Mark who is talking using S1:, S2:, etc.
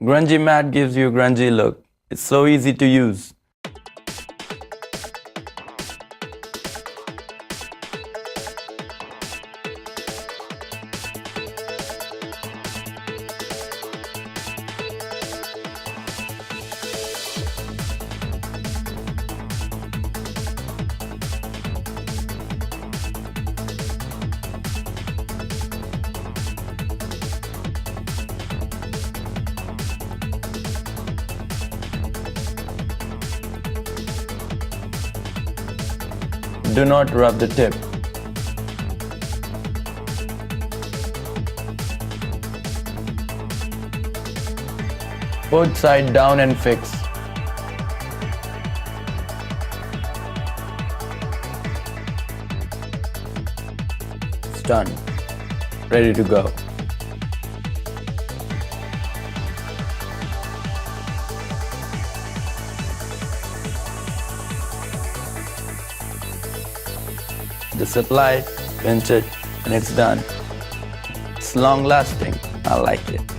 S1: Grungy mat gives you a grungy look. It's so easy to use. Do not rub the tip. Put side down and fix. It's done. Ready to go. Just apply, pinch it, and it's done. It's long lasting. I like it.